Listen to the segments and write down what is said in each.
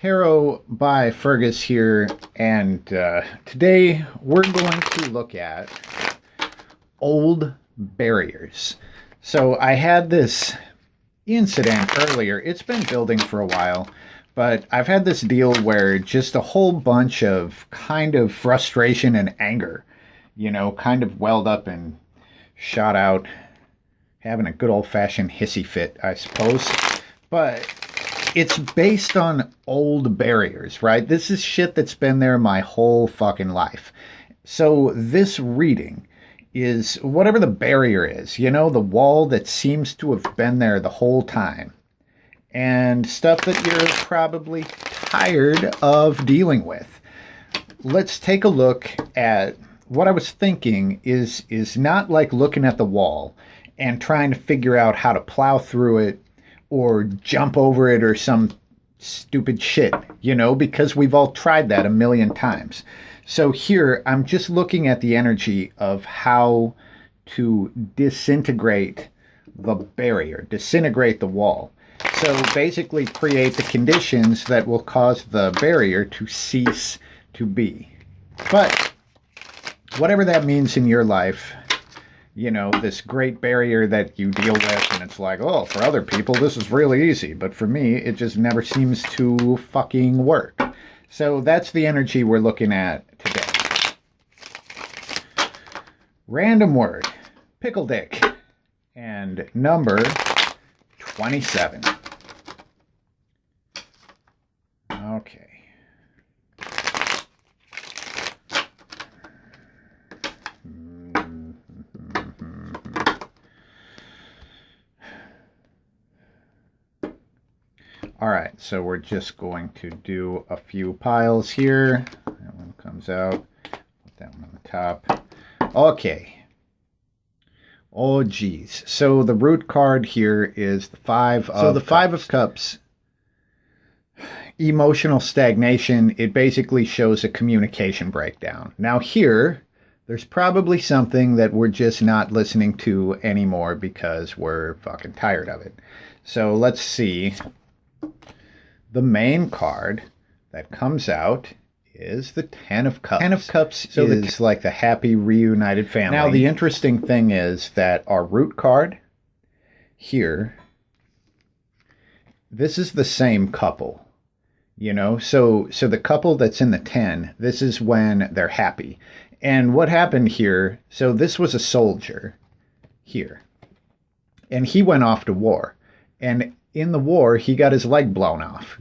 Tarot by Fergus here, and today we're going to look at old barriers. So I had this incident earlier. It's been building for a while, but I've had this deal where just a whole bunch of kind of frustration and anger, kind of welled up and shot out, having a good old-fashioned hissy fit, I suppose. But it's based on old barriers, right? This is shit that's been there my whole fucking life. So this reading is whatever the barrier is, the wall that seems to have been there the whole time. And stuff that you're probably tired of dealing with. Let's take a look at what I was thinking is not like looking at the wall and trying to figure out how to plow through it or jump over it or some stupid shit, because we've all tried that a million times. So here, I'm just looking at the energy of how to disintegrate the barrier, disintegrate the wall. So basically create the conditions that will cause the barrier to cease to be. But whatever that means in your life, this great barrier that you deal with, and it's like, oh, for other people, this is really easy. But for me, it just never seems to fucking work. So that's the energy we're looking at today. Random word, pickle dick, and number 27. Okay. All right, so we're just going to do a few piles here. That one comes out. Put that one on the top. Okay. Oh, geez. So the root card here is the Five of Cups. So the Five of Cups, emotional stagnation, it basically shows a communication breakdown. Now here, there's probably something that we're just not listening to anymore because we're fucking tired of it. So let's see. The main card that comes out is the Ten of Cups. Ten of Cups is like the happy reunited family. Now, the interesting thing is that our root card here, this is the same couple, So the couple that's in the 10, this is when they're happy. And what happened here, so this was a soldier here. And he went off to war. And in the war, he got his leg blown off,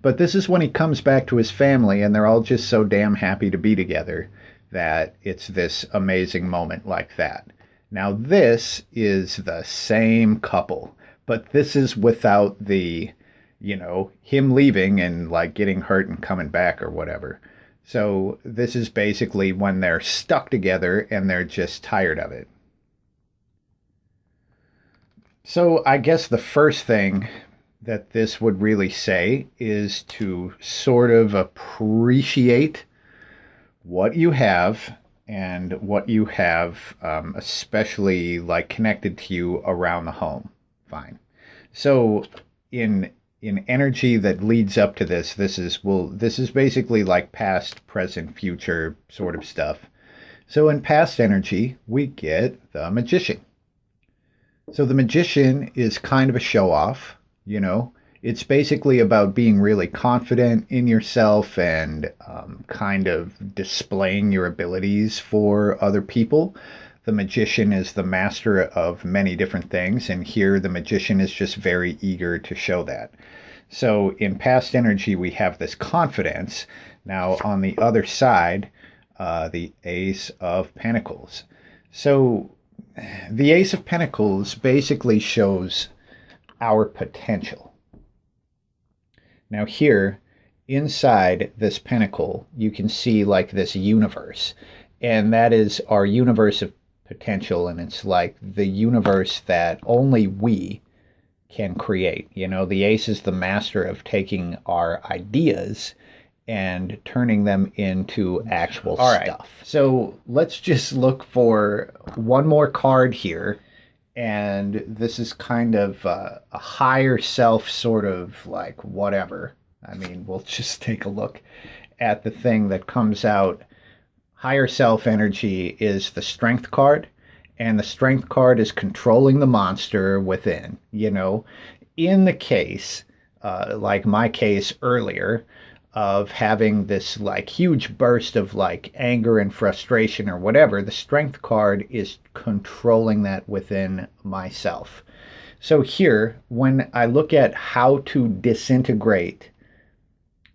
But this is when he comes back to his family, and they're all just so damn happy to be together that it's this amazing moment like that. Now, this is the same couple, but this is without the, him leaving and, getting hurt and coming back or whatever. So this is basically when they're stuck together and they're just tired of it. So I guess the first thing that this would really say is to sort of appreciate what you have and what you have, especially connected to you around the home. Fine. So in energy that leads up to this, this is basically like past, present, future sort of stuff. So in past energy, we get the Magician. So the Magician is kind of a show-off, It's basically about being really confident in yourself and kind of displaying your abilities for other people. The Magician is the master of many different things, and here the Magician is just very eager to show that. So in past energy, we have this confidence. Now on the other side, the Ace of Pentacles. So the Ace of Pentacles basically shows our potential. Now here, inside this pentacle, you can see this universe. And that is our universe of potential, and it's like the universe that only we can create. The Ace is the master of taking our ideas and turning them into actual stuff. So let's just look for one more card here. And this is kind of a higher self sort of whatever. I mean, we'll just take a look at the thing that comes out. Higher self energy is the strength card, and the strength card is controlling the monster within. In the case, like my case earlier, of having this like huge burst of like anger and frustration or whatever, the strength card is controlling that within myself. So here, when I look at how to disintegrate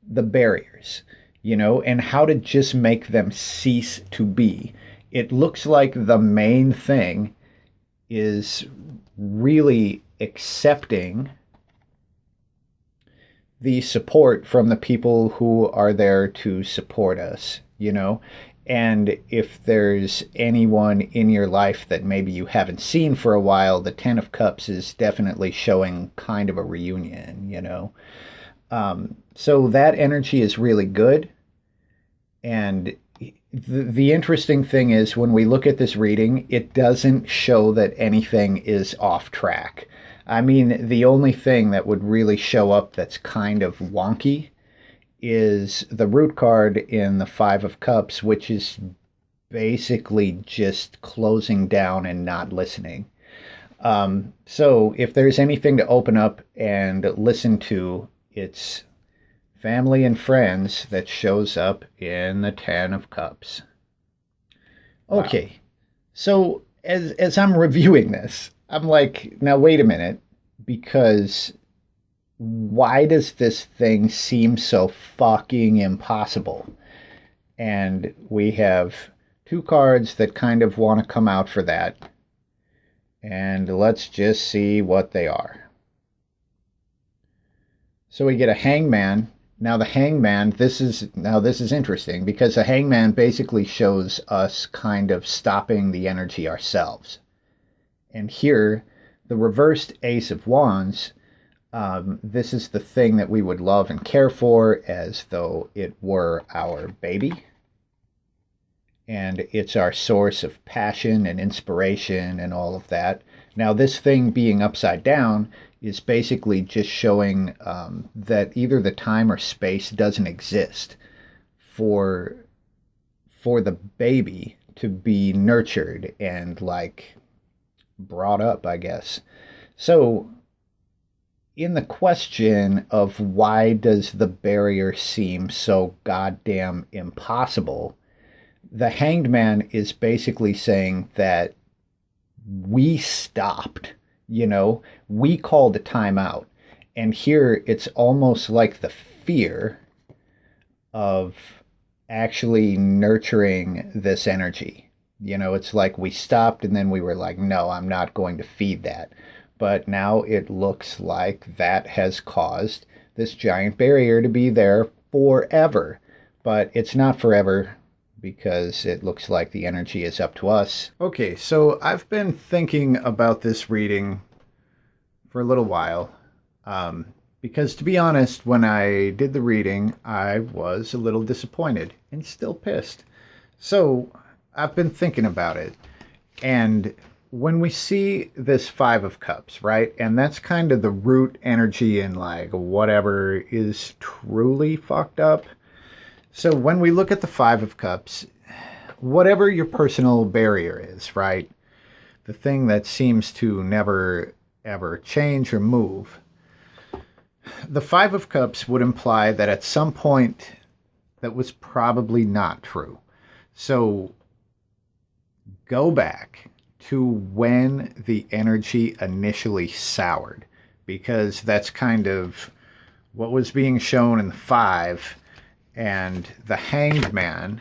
the barriers, and how to just make them cease to be, it looks like the main thing is really accepting the support from the people who are there to support us. And if there's anyone in your life that maybe you haven't seen for a while, the Ten of Cups is definitely showing kind of a reunion. So that energy is really good. And the interesting thing is when we look at this reading, it doesn't show that anything is off track. I mean, the only thing that would really show up that's kind of wonky is the root card in the Five of Cups, which is basically just closing down and not listening. So if there's anything to open up and listen to, it's family and friends that shows up in the Ten of Cups. Okay, wow. So as I'm reviewing this, I'm like, now wait a minute, because why does this thing seem so fucking impossible? And we have two cards that kind of want to come out for that. And let's just see what they are. So we get a Hangman. Now the Hangman, this is interesting, because the Hangman basically shows us kind of stopping the energy ourselves. And here, the reversed Ace of Wands, this is the thing that we would love and care for as though it were our baby. And it's our source of passion and inspiration and all of that. Now this thing being upside down is basically just showing that either the time or space doesn't exist for the baby to be nurtured and like brought up, I guess. So in the question of why does the barrier seem so goddamn impossible, the Hanged Man is basically saying that we stopped. We called a timeout. And here it's almost like the fear of actually nurturing this energy. It's like we stopped and then we were like, no, I'm not going to feed that. But now it looks like that has caused this giant barrier to be there forever. But it's not forever, because it looks like the energy is up to us. Okay, so I've been thinking about this reading for a little while, because to be honest, when I did the reading, I was a little disappointed and still pissed. So I've been thinking about it, and when we see this Five of Cups, right, and that's kind of the root energy in like whatever is truly fucked up. So when we look at the Five of Cups, whatever your personal barrier is, right? The thing that seems to never, ever change or move. The Five of Cups would imply that at some point that was probably not true. So go back to when the energy initially soured, because that's kind of what was being shown in the Five. And the Hanged Man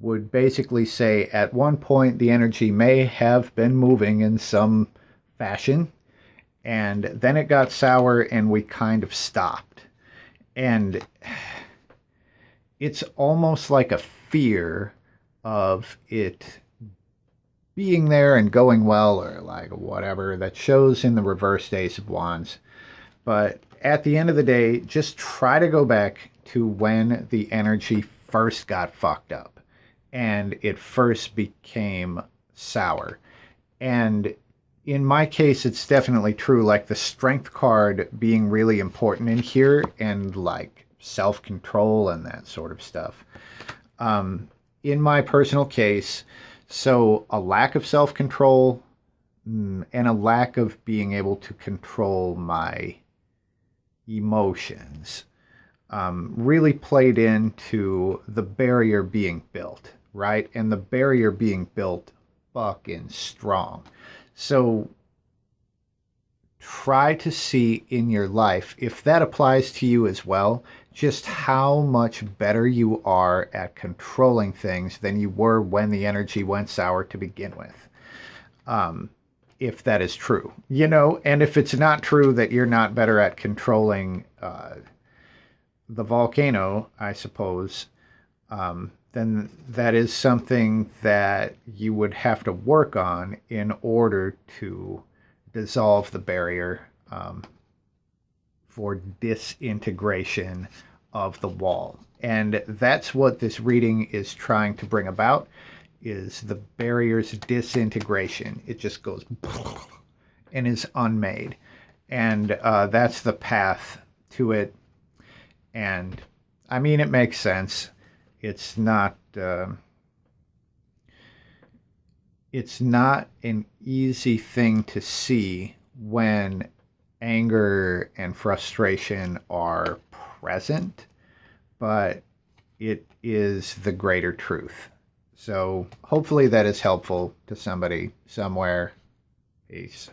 would basically say at one point the energy may have been moving in some fashion, and then it got sour and we kind of stopped. And it's almost like a fear of it being there and going well, or like whatever, that shows in the reversed Ace of Wands. But at the end of the day, just try to go back to when the energy first got fucked up and it first became sour. And in my case, it's definitely true. Like the strength card being really important in here, and like self-control and that sort of stuff. In my personal case, so a lack of self-control and a lack of being able to control my emotions really played into the barrier being built, right? And the barrier being built fucking strong. So try to see in your life, if that applies to you as well, just how much better you are at controlling things than you were when the energy went sour to begin with. If that is true, and if it's not true that you're not better at controlling the volcano, I suppose, then that is something that you would have to work on in order to dissolve the barrier for disintegration of the wall. And that's what this reading is trying to bring about, is the barrier's disintegration. It just goes and is unmade. And that's the path to it. And I mean, it makes sense. It's not an easy thing to see when anger and frustration are present, but it is the greater truth. So hopefully that is helpful to somebody somewhere. Peace.